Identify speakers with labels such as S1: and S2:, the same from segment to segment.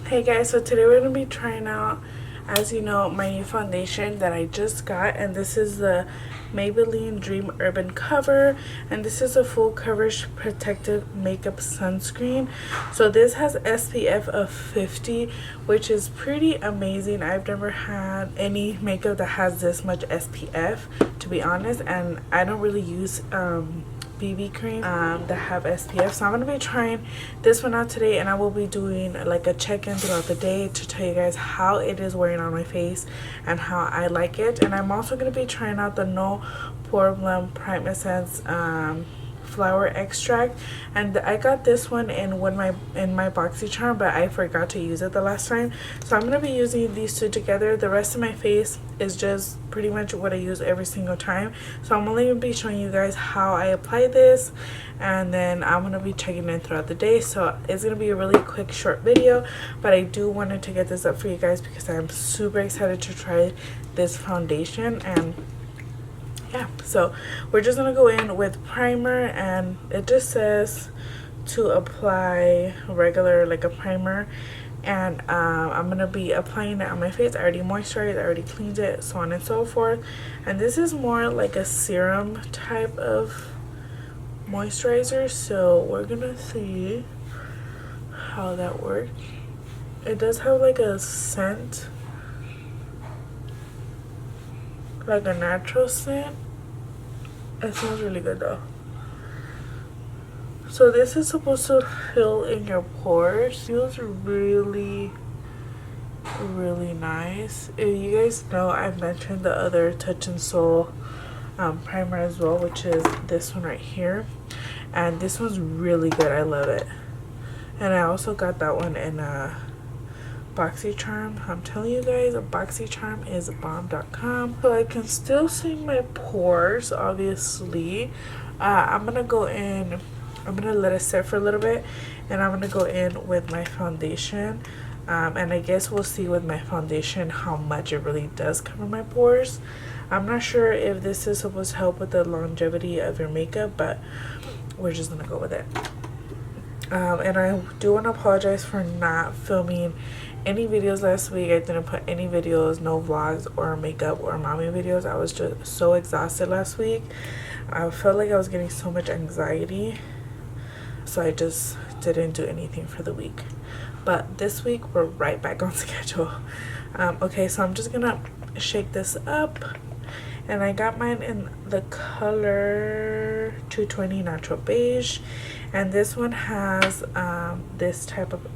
S1: Hey guys, so today we're going to be trying out, as you know, my new foundation that I just got, and this is the Maybelline Dream Urban Cover, and this is a full coverage protective makeup sunscreen. So this has SPF of 50, which is pretty amazing. I've never had any makeup that has this much SPF, to be honest, and I don't really use BB cream that have SPF. So I'm going to be trying this one out today, and I will be doing like a check-in throughout the day to tell you guys how it is wearing on my face and how I like it. And I'm also going to be trying out the No Problem Prime Essence flower extract, and I got this one in my Boxy charm, but I forgot to use it the last time. So I'm going to be using these two together. The rest of my face is just pretty much what I use every single time. So I'm only going to be showing you guys how I apply this, and then I'm going to be checking in throughout the day. So it's going to be a really quick short video, but I do wanted to get this up for you guys because I'm super excited to try this foundation. And yeah, so we're just gonna go in with primer, and it just says to apply regular, like a primer, and I'm gonna be applying it on my face. I already moisturized, I already cleaned it, so on and so forth. And this is more like a serum type of moisturizer, so we're gonna see how that works. It does have like a scent, like a natural scent. It smells really good though. So this is supposed to fill in your pores. Feels really nice. If you guys know, I've mentioned the other Touch and Soul primer as well, which is this one right here, and this one's really good. I love it. And I also got that one in Boxy charm. I'm telling you guys, a Boxy charm is bomb.com. So I can still see my pores, obviously. I'm gonna go in, I'm gonna let it set for a little bit, and I'm gonna go in with my foundation, and I guess we'll see with my foundation how much it really does cover my pores. I'm not sure if this is supposed to help with the longevity of your makeup, but we're just gonna go with it. And I do want to apologize for not filming any videos last week. I didn't put any videos, no vlogs or makeup or mommy videos. I was just so exhausted last week. I felt like I was getting so much anxiety, so I just didn't do anything for the week. But this week we're right back on schedule. Okay, so I'm just gonna shake this up, and I got mine in the color 220 Natural Beige, and this one has this type of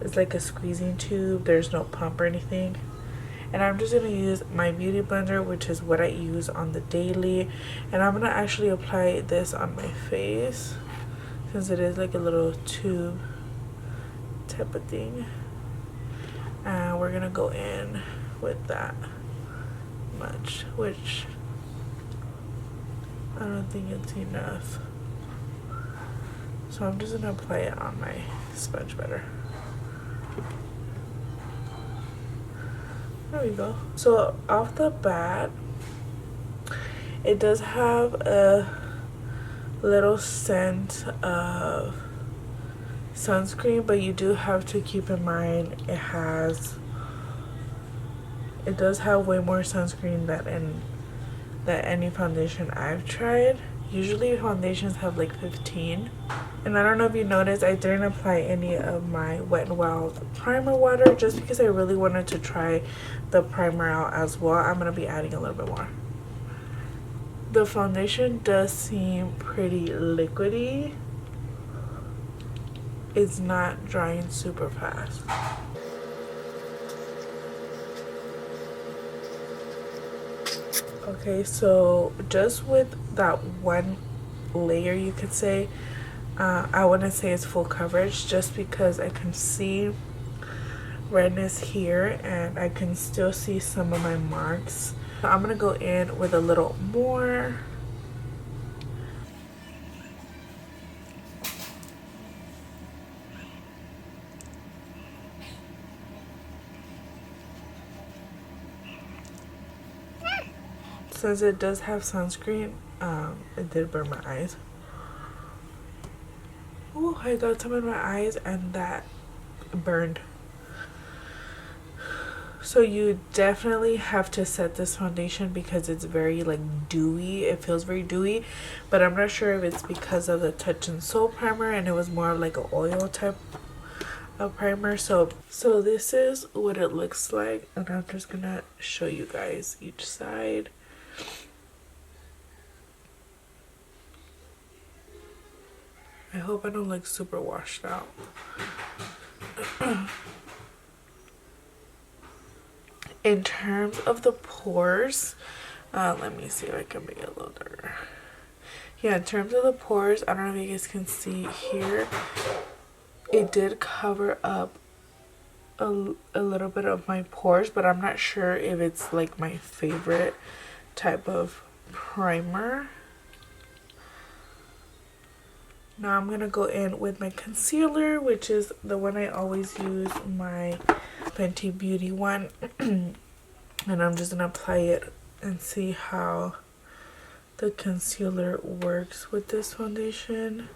S1: it's like a squeezing tube. There's no pump or anything. And I'm just going to use my beauty blender, which is what I use on the daily, and I'm going to actually apply this on my face since it is like a little tube type of thing. And we're going to go in with that much, which I don't think it's enough. So I'm just going to apply it on my sponge better. There we go. So off the bat, it does have a little scent of sunscreen, but you do have to keep in mind it does have way more sunscreen than any foundation I've tried. Usually foundations have like 15. And I don't know if you noticed, I didn't apply any of my Wet n Wild primer water just because I really wanted to try the primer out as well. I'm going to be adding a little bit more. The foundation does seem pretty liquidy. It's not drying super fast. Okay, so just with that one layer, you could say, I wouldn't say it's full coverage just because I can see redness here and I can still see some of my marks. So I'm gonna go in with a little more. Since it does have sunscreen, it did burn my eyes. Oh, I got some in my eyes, and that burned. So you definitely have to set this foundation because it's very like dewy. It feels very dewy, but I'm not sure if it's because of the Touch and Soul primer and it was more of like an oil type of primer. So this is what it looks like, and I'm just gonna show you guys each side. I hope I don't look super washed out. In terms of the pores, let me see if I can make it a little darker. Yeah, in terms of the pores, I don't know if you guys can see here, it did cover up a little bit of my pores, but I'm not sure if it's like my favorite type of primer. Now I'm gonna go in with my concealer, which is the one I always use, my Fenty Beauty one. And I'm just gonna apply it and see how the concealer works with this foundation.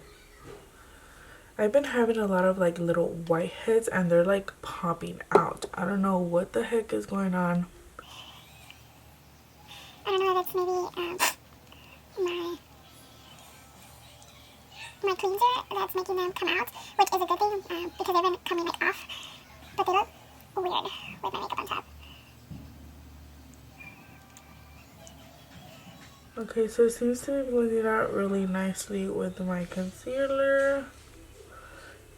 S1: I've been having a lot of like little whiteheads and they're like popping out. I don't know what the heck is going on.
S2: I don't know if it's maybe my cleanser that's making them come out, which is a good thing because they've been coming like off, but they look weird with my makeup on top.
S1: Okay, so it seems to be blending out really nicely with my concealer.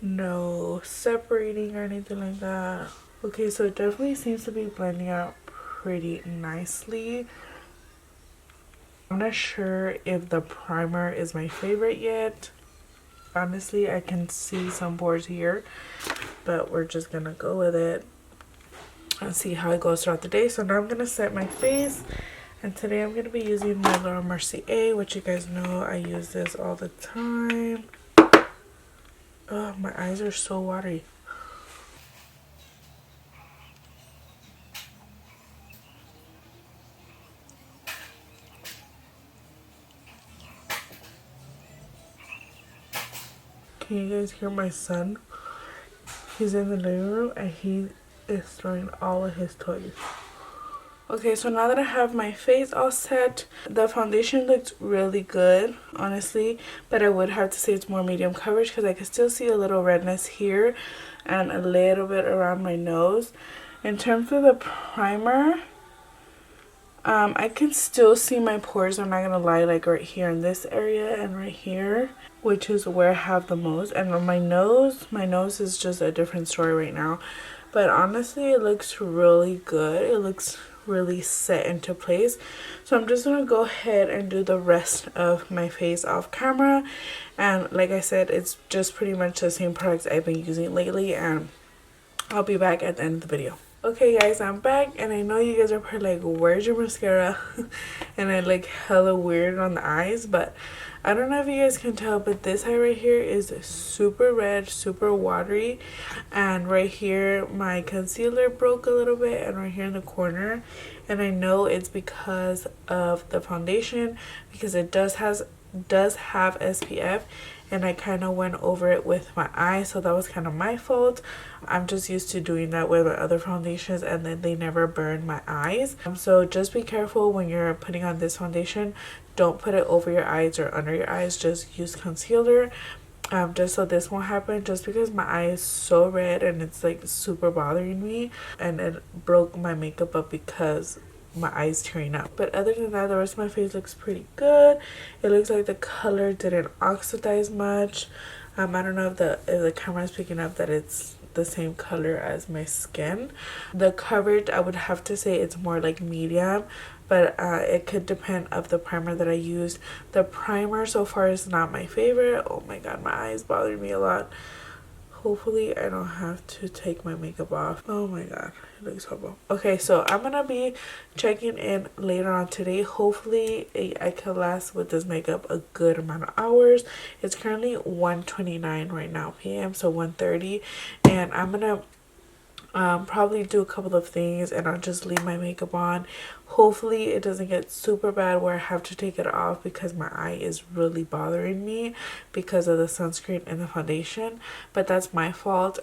S1: No separating or anything like that. Okay, so it definitely seems to be blending out pretty nicely. I'm not sure if the primer is my favorite yet. Honestly, I can see some pores here, but we're just gonna go with it and see how it goes throughout the day. So now I'm gonna set my face, and today I'm gonna be using my Laura Mercier, which you guys know I use this all the time. Oh, my eyes are so watery. Can you guys hear my son? He's in the living room and he is throwing all of his toys. Okay, so now that I have my face all set, the foundation looks really good, honestly, but I would have to say it's more medium coverage because I can still see a little redness here and a little bit around my nose. In terms of the primer, I can still see my pores, I'm not gonna lie, like right here in this area and right here, which is where I have the most. And on my nose is just a different story right now, but honestly it looks really good. It looks really set into place. So I'm just gonna go ahead and do the rest of my face off camera, and like I said, it's just pretty much the same products I've been using lately, and I'll be back at the end of the video. Okay guys, I'm back, and I know you guys are probably like, where's your mascara? And I like hella weird on the eyes, but I don't know if you guys can tell, but this eye right here is super red, super watery, and right here my concealer broke a little bit, and right here in the corner, and I know it's because of the foundation, because it does have SPF, and I kind of went over it with my eye, so that was kind of my fault. I'm just used to doing that with my other foundations, and then they never burn my eyes. So just be careful when you're putting on this foundation. Don't put it over your eyes or under your eyes. Just use concealer, just so this won't happen, just because my eye is so red and it's like super bothering me, and it broke my makeup up because my eyes tearing up. But other than that, the rest of my face looks pretty good. It looks like the color didn't oxidize much. I don't know if the camera is picking up that it's the same color as my skin. The coverage, I would have to say it's more like medium, but it could depend of the primer that I used. The primer so far is not my favorite. Oh my god, my eyes bother me a lot. Hopefully I don't have to take my makeup off. Oh my god, it looks horrible. Okay, so I'm gonna be checking in later on today. Hopefully I can last with this makeup a good amount of hours. It's currently 1:29 right now p.m. so 1:30, and I'm gonna probably do a couple of things and I'll just leave my makeup on. Hopefully it doesn't get super bad where I have to take it off because my eye is really bothering me because of the sunscreen and the foundation, but that's my fault.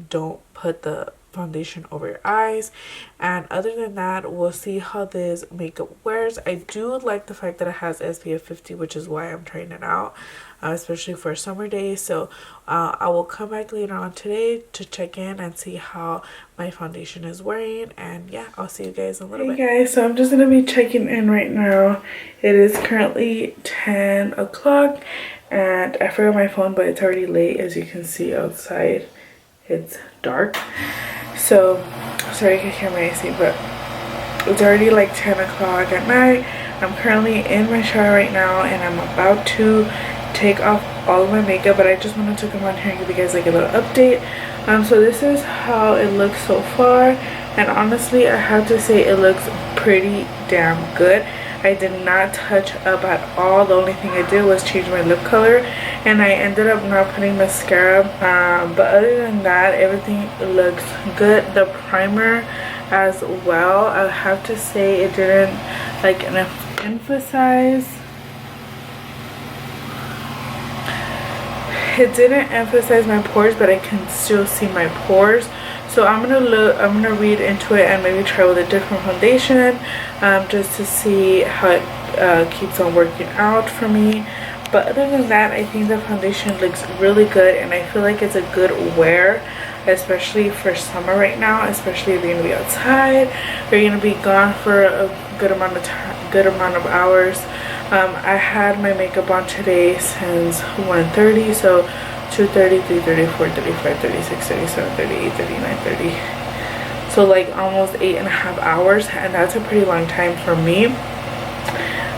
S1: Don't put the foundation over your eyes, and other than that, we'll see how this makeup wears. I do like the fact that it has SPF 50, which is why I'm trying it out, especially for summer days. So I will come back later on today to check in and see how my foundation is wearing, and yeah, I'll see you guys in a little bit. Hey guys, so I'm just gonna be checking in right now. It is currently 10 o'clock and I forgot my phone, but it's already late. As you can see outside, it's dark. So sorry I can't really see, but it's already like 10 o'clock at night. I'm currently in my shower right now and I'm about to take off all of my makeup, but I just wanted to come on here and give you guys like a little update. So this is how it looks so far, and honestly I have to say it looks pretty damn good. I did not touch up at all. The only thing I did was change my lip color, and I ended up not putting mascara, but other than that everything looks good. The primer as well, I have to say it didn't like emphasize. It didn't emphasize my pores, but I can still see my pores. So I'm gonna read into it and maybe try with a different foundation, just to see how it keeps on working out for me. But other than that, I think the foundation looks really good, and I feel like it's a good wear, especially for summer right now, especially if you're gonna be outside or you're gonna be gone for a good amount of hours. I had my makeup on today since 1:30, so 2:30, 3:30, 4:30, 5:30, 6:30, 7:30, 8:30, 9:30. So like almost 8.5 hours, and that's a pretty long time for me.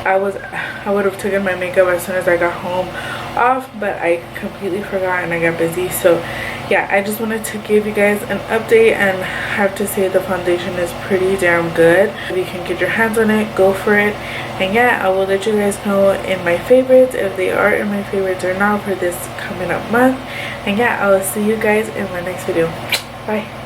S1: I would have taken my makeup as soon as I got home off, but I completely forgot and I got busy. So yeah, I just wanted to give you guys an update and have to say the foundation is pretty damn good. If you can get your hands on it, go for it. And yeah, I will let you guys know in my favorites if they are in my favorites or not for this coming up month. And yeah, I will see you guys in my next video. Bye.